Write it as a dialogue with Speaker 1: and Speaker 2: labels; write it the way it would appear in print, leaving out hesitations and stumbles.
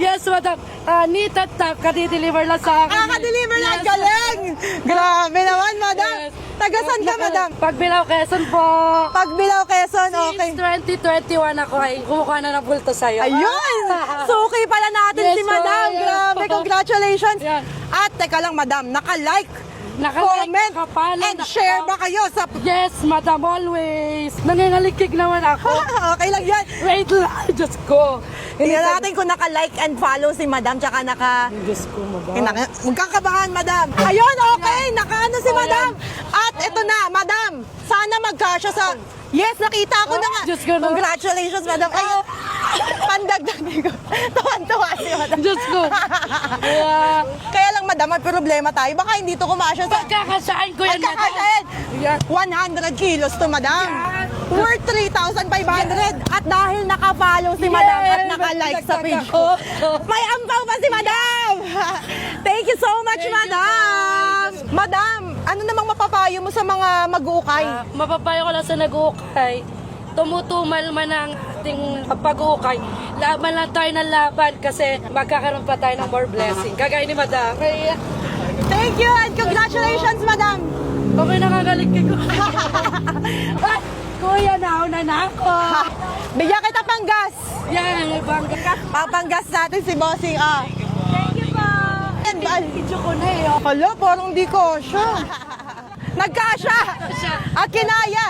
Speaker 1: Yes, madam. Neat at kadideliver lang sa akin.
Speaker 2: Ka-deliver lang,
Speaker 1: Yes.
Speaker 2: galing! Grabe naman, madam.
Speaker 1: Yes.
Speaker 2: Tagasan ka, madam?
Speaker 1: Pagbilaw, Quezon po.
Speaker 2: Pagbilaw, Quezon, okay.
Speaker 1: Since 2021 ako ay kumukuha na ng bulto sa'yo.
Speaker 2: Ayun! Suki pala natin
Speaker 1: Yes,
Speaker 2: si madam.
Speaker 1: po, yes,
Speaker 2: Grabe,
Speaker 1: po.
Speaker 2: congratulations.
Speaker 1: Yan.
Speaker 2: At teka lang, madam, naka-like,
Speaker 1: Naka-like,
Speaker 2: comment,
Speaker 1: nakapalo,
Speaker 2: and share ba kayo sa...
Speaker 1: Yes, madam, always. Nangingalikig naman ako.
Speaker 2: Okay lang yan.
Speaker 1: Wait lang, Diyos ko.
Speaker 2: Tingnan natin kung naka-like and follow si madam, tsaka
Speaker 1: Diyos ko, madam.
Speaker 2: Magkakabahan, madam. Ayun, okay, nakaano si
Speaker 1: Oh,
Speaker 2: madam. At ito na, madam, sana magkasya sa... Yes, nakita ko na nga.
Speaker 1: Diyos ko, no?
Speaker 2: Congratulations, madam. Ay, pandagdag ko. Tuwan-tuwa si madam.
Speaker 1: Diyos ko.
Speaker 2: Kaya lang, madam, may problema tayo. Baka hindi to kumasya sa...
Speaker 1: Pagkakasain ko yan, madam.
Speaker 2: Pagkakasain!
Speaker 1: Yan.
Speaker 2: 100 kilos to, madam.
Speaker 1: Yan.
Speaker 2: Worth 3,500. At dahil naka-follow si madam at
Speaker 1: Yes,
Speaker 2: naka-like sa page
Speaker 1: ako.
Speaker 2: ko, may ampaw pa si madam! Thank you so much,
Speaker 1: Thank you
Speaker 2: madam! Madam, ano namang mapapayo mo sa mga mag-uukay?
Speaker 1: Mapapayo ko lang sa nag-uukay. Tumutumal man ang ating pag-uukay. Laban lang tayo ng laban kasi magkakaroon pa tayo ng more blessing. Kagaya ni madam. Kaya,
Speaker 2: Thank you and congratulations, madam!
Speaker 1: okay, nakagalikig ko. Ay, kuya, nauna na ako.
Speaker 2: Bigyan kita panggas!
Speaker 1: Yan, may bangga ka.
Speaker 2: Papanggas natin si Bossing, ah.
Speaker 1: Thank you po. Video ko na eh. Oh.
Speaker 2: Hala, parang di ko siya. Nagkasya! At kinaya!